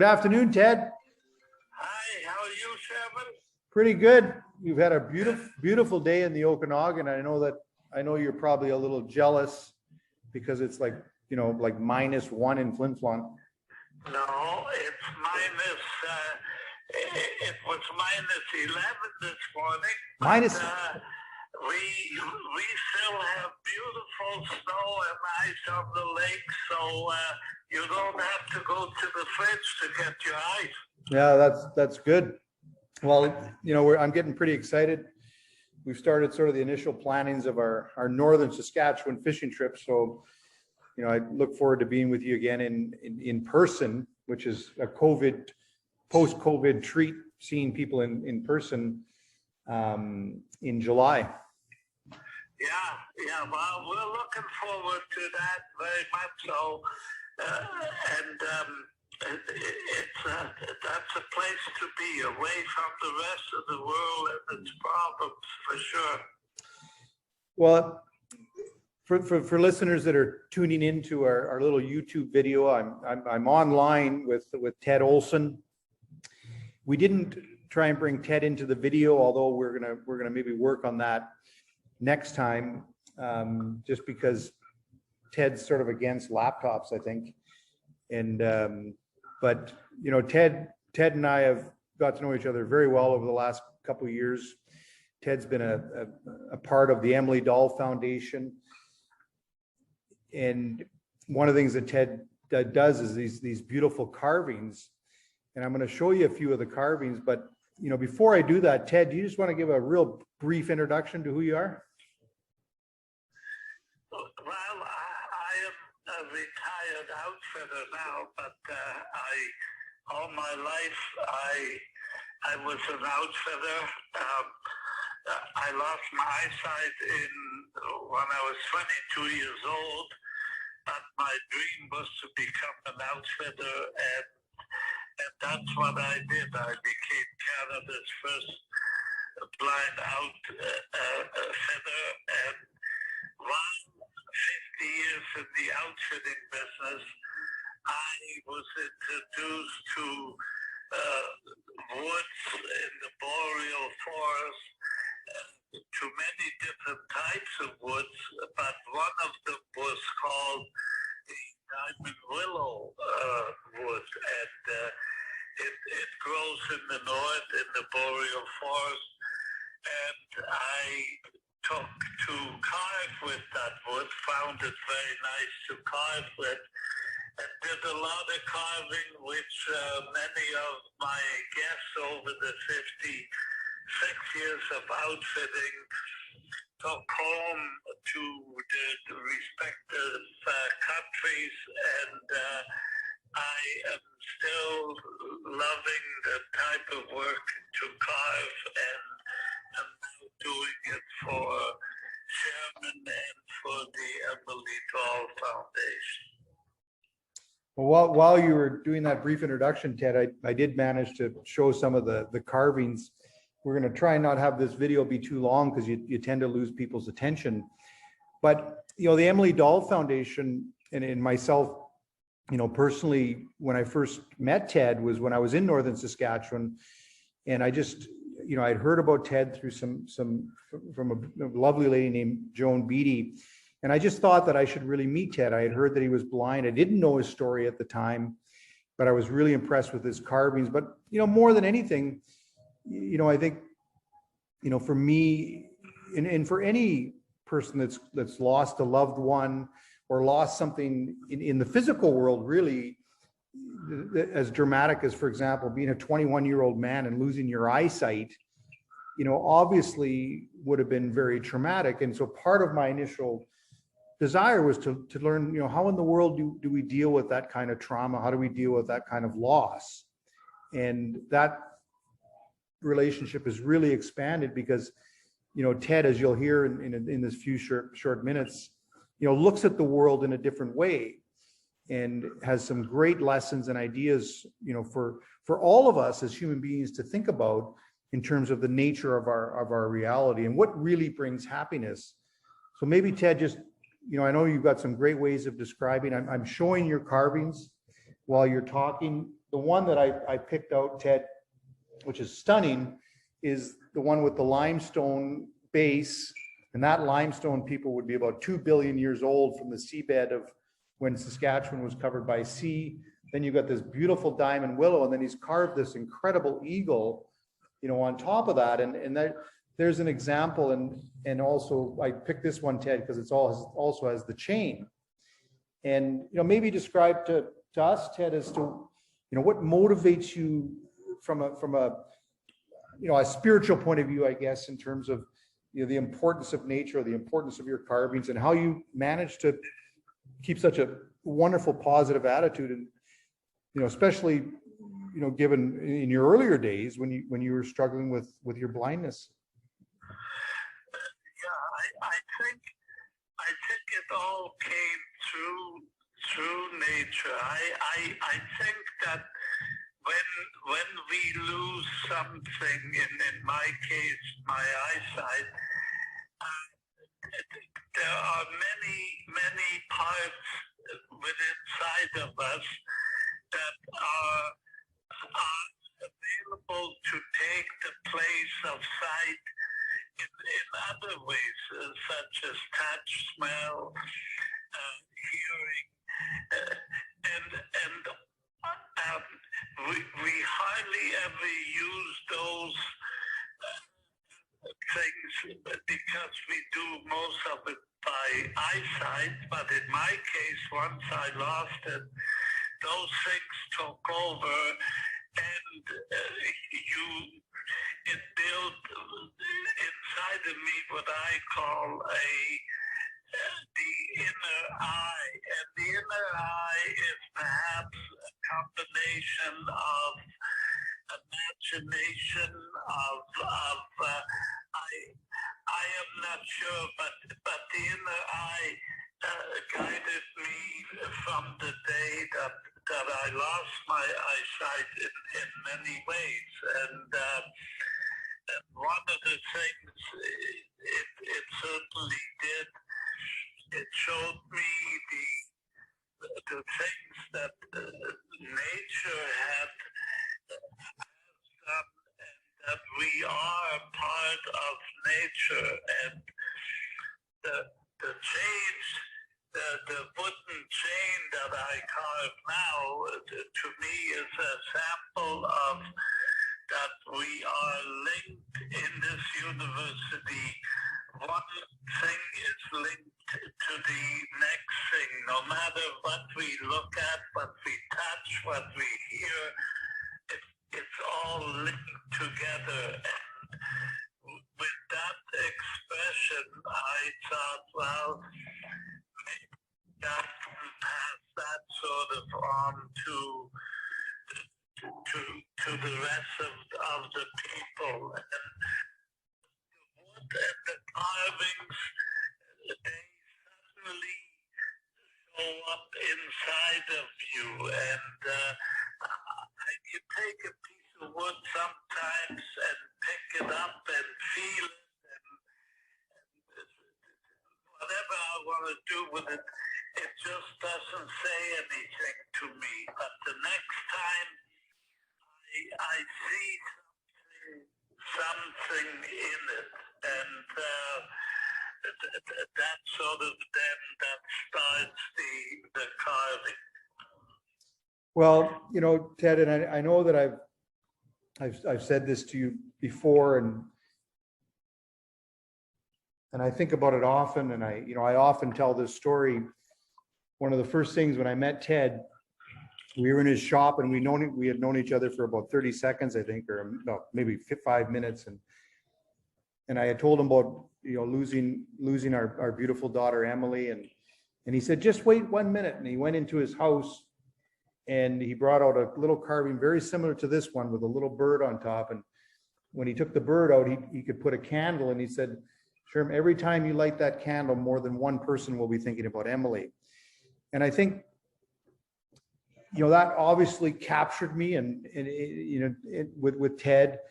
Good afternoon, Ted. Hi, how are you, Sherman? Pretty good. You've had a beautiful day in the Okanagan. I know you're probably a little jealous because it's like, like -1 in Flin Flon. No, it's minus, it was -11 this morning. Minus. We still have beautiful snow and ice on the lake, so you don't have to go to the fridge to get your ice. Yeah, that's good. Well, I'm getting pretty excited. We've started sort of the initial plannings of our northern Saskatchewan fishing trip. So, I look forward to being with you again in person, which is a post-COVID treat, seeing people in person in July. Yeah. Well, we're looking forward to that very much so, that's a place to be, away from the rest of the world and its problems, for sure. Well, for listeners that are tuning into our little YouTube video, I'm online with Ted Ohlsen. We didn't try and bring Ted into the video, although we're gonna maybe work on that next time, just because Ted's sort of against laptops, I think. And but Ted and I have got to know each other very well over the last couple of years. Ted's been a part of the Dahl Foundation, and one of the things that Ted does is these beautiful carvings, and I'm going to show you a few of the carvings. But before I do that, Ted, do you just want to give a real brief introduction to who you are? Well, I am a retired outfitter now, but all my life I was an outfitter. I lost my eyesight when I was 22 years old, but my dream was to become an outfitter, and that's what I did. I became Canada's first blind outfitter, and while 50 years in the outfitting business, I was introduced to woods in the boreal forest, to many different types of woods, but one of them was called the diamond willow wood, and it grows in the north in the boreal forest, and I took to carve with that wood, found it very nice to carve with, and did a lot of carving, which many of my guests over the 56 years of outfitting took home to the respective countries, and I am still loving the type of work to carve, and I'm doing it for Sherman and for the Dahl Foundation. Well, while you were doing that brief introduction, Ted, I did manage to show some of the carvings. We're going to try and not have this video be too long because you tend to lose people's attention. But, the Dahl Foundation and myself, personally, when I first met Ted was when I was in northern Saskatchewan, and I just, I'd heard about Ted through from a lovely lady named Joan Beatty. And I just thought that I should really meet Ted. I had heard that he was blind. I didn't know his story at the time, but I was really impressed with his carvings. But, more than anything, I think, for me and for any person that's lost a loved one or lost something in the physical world, really, as dramatic as, for example, being a 21-year-old man and losing your eyesight, obviously would have been very traumatic. And so part of my initial desire was to learn, how in the world do we deal with that kind of trauma? How do we deal with that kind of loss? And that relationship is really expanded because, Ted, as you'll hear in this few short minutes, looks at the world in a different way and has some great lessons and ideas, for all of us as human beings to think about in terms of the nature of our reality and what really brings happiness. So maybe, Ted, just, I know you've got some great ways of describing. I'm showing your carvings while you're talking, the one that I picked out, Ted, which is stunning, is the one with the limestone base. And that limestone, people, would be about 2 billion years old from the seabed of when Saskatchewan was covered by sea. Then you've got this beautiful diamond willow, and then he's carved this incredible eagle, you know, on top of that. And that, there's an example. And also I picked this one, Ted, because it's also has the chain. And, you know, maybe describe to us, Ted, as to, you know, what motivates you from a you know, a spiritual point of view, I guess, in terms of, you know, the importance of nature, the importance of your carvings, and how you manage to keep such a wonderful, positive attitude. And, you know, especially, you know, given in your earlier days when you were struggling with your blindness. Yeah, I think it all came through nature. I think that when we lose something, in my case, my eyesight, there are many parts within of us that are available to take the place of sight in other ways, such as touch, smell, hearing, and we hardly ever use those things because we do most of it by eyesight. But in my case, once I lost it, those things took over, and it built inside of me what I call the inner eye. And the inner eye is perhaps a combination of imagination, I am not sure, but the inner eye guided me from the day that I lost my eyesight in many ways. And one of the things it certainly did, it showed me the things that nature had done, and that we are part of nature. And the change, the wooden chain that I carve now, to me is a sample of that we are linked in this university. One thing is linked to the next thing. No matter what we look at, what we touch, what we hear, it's all linked together. And with that expression, I thought, well, maybe God can pass that sort of on to the rest of the people. And the carvings, they suddenly show up inside of you. And you take a piece of wood sometimes and pick it up and feel it, and whatever I want to do with it, it just doesn't say anything to me. But the next time I see something in it, and that sort of then that starts the carving. Well, you know, Ted, and I know that I've said this to you before, and I think about it often, and I often tell this story. One of the first things when I met Ted, we were in his shop, and we had known each other for about 30 seconds, I think, or no, maybe 5 minutes, and I had told him about, you know, losing our beautiful daughter Emily, and he said, just wait 1 minute, and he went into his house, and he brought out a little carving very similar to this one with a little bird on top. And when he took the bird out, he could put a candle, and he said, Sherm, every time you light that candle, more than one person will be thinking about Emily. And I think, you know, that obviously captured me, and you know, with Ted,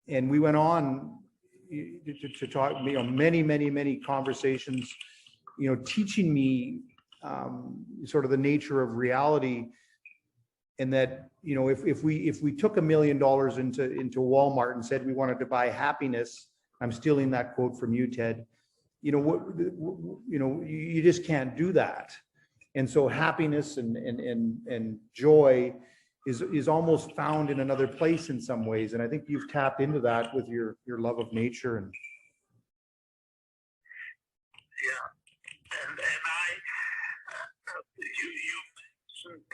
and we went on to talk, you know, many conversations, you know, teaching me sort of the nature of reality, And that, you know, if we took $1 million into Walmart and said we wanted to buy happiness, I'm stealing that quote from you, Ted. You know what? You know, you just can't do that. And so happiness and joy is almost found in another place in some ways. And I think you've tapped into that with your love of nature. And yeah, and you mentioned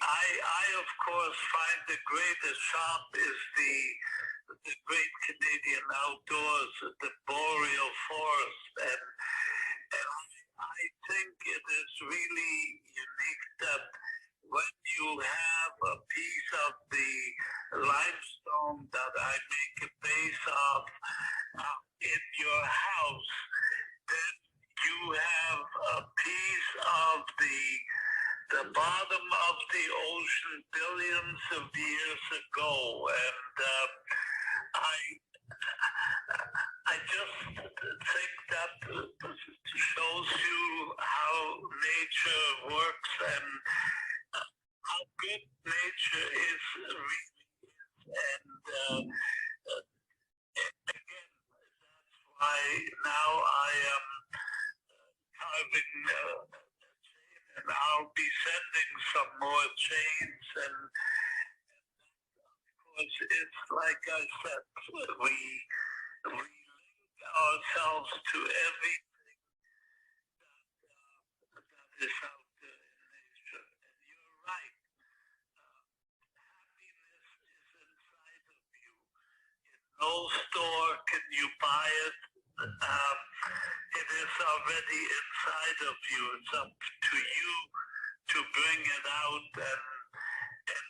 I of course find the greatest shop is the great Canadian outdoors, the boreal forest, and I think it is really unique that when you have a piece of the limestone that I make a base of in your house, then you have a piece of the bottom of the ocean billions of years ago, and I just think that shows you how nature works and how good nature is really. And again, that's why now I am carving and I'll be sending some more chains. And of course, it's like I said, we link ourselves to everything that is out there in nature. And you're right. Happiness is inside of you. In no store can you buy it. It is already inside of you. It's up to you to bring it out and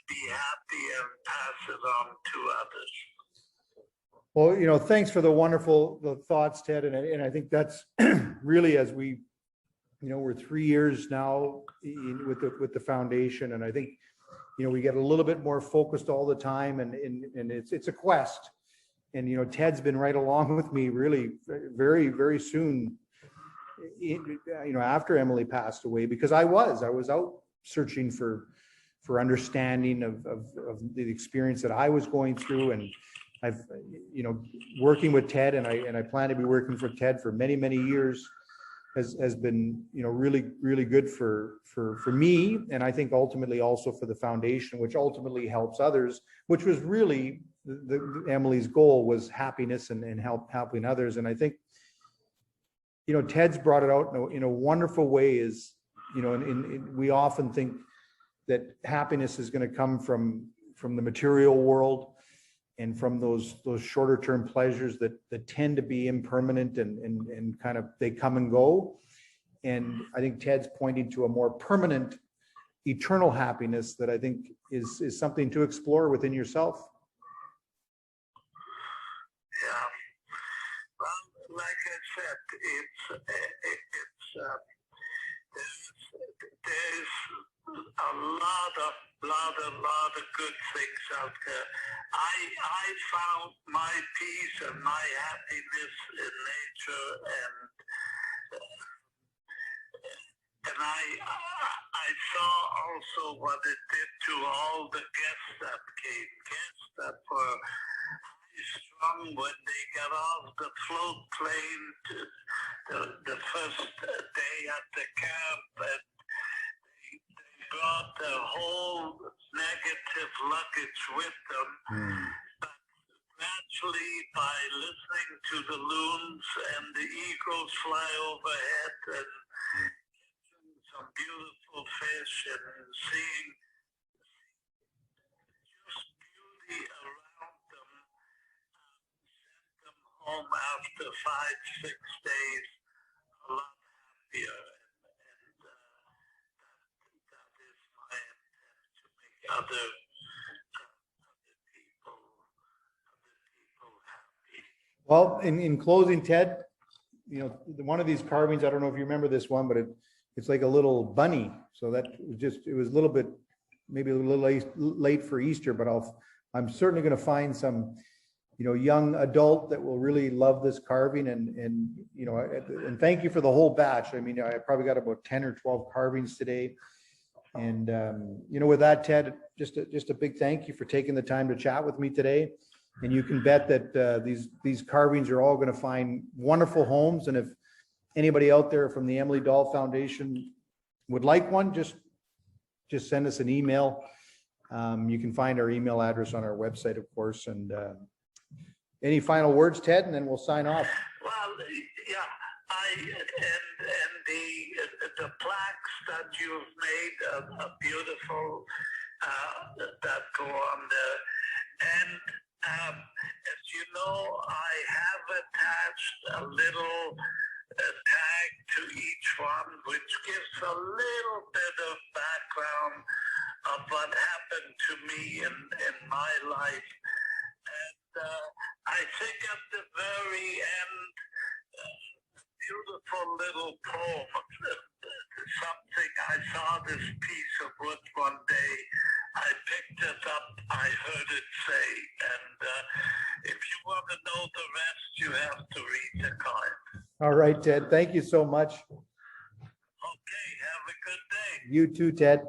be happy and pass it on to others. well, you know, thanks for the wonderful thoughts, Ted. And I think that's really, as we, you know, we're 3 years now with the foundation, and I think, you know, we get a little bit more focused all the time, and it's a quest. And, you know, Ted's been right along with me really very, very soon, you know, after Emily passed away, because I was out searching for understanding of the experience that I was going through. And I've, you know, working with Ted, and I plan to be working for Ted for many, many years, has been, you know, really, really good for me. And I think ultimately also for the foundation, which ultimately helps others, which was really Emily's goal, was happiness and helping others. And I think, you know, Ted's brought it out in a wonderful way. Is, you know, we often think that happiness is going to come from the material world and from those shorter term pleasures that tend to be impermanent and kind of, they come and go. And I think Ted's pointing to a more permanent, eternal happiness that I think is something to explore within yourself. Yeah. Well, like I said, there's a lot of good things out there. I found my peace and my happiness in nature, and I saw also what it did to all the guests that came, guests that were strong when they got off the float plane to the first day at the camp, and they brought their whole negative luggage with them. But gradually, by listening to the loons and the eagles fly overhead and catching some beautiful fish and seeing just beauty around them, sent them home after 5-6 days a lot happier. And that is my intent, to make other people happy. Well, in closing, Ted, you know, one of these carvings, I don't know if you remember this one, but it's like a little bunny. So that it was a little bit, maybe a little late for Easter, but I'm certainly going to find some, you know, young adult that will really love this carving. And you know, and thank you for the whole batch. I mean, I probably got about 10 or 12 carvings today. And, with that, Ted, just a big thank you for taking the time to chat with me today. And you can bet that these carvings are all going to find wonderful homes. And if anybody out there from the Emily Dahl Foundation would like one, just send us an email. You can find our email address on our website, of course. And any final words, Ted, and then we'll sign off. Well, yeah, the plaques that you've made are beautiful, that go on there. And as you know, I have attached a little tag to each one, which gives a little bit of background of what happened to me in my life. And I think at the very end, beautiful little poem, something, I saw this piece of wood one day, I picked it up, I heard it say, and if you want to know the rest, you have to read the card. All right, Ted, thank you so much. Okay, have a good day. You too, Ted.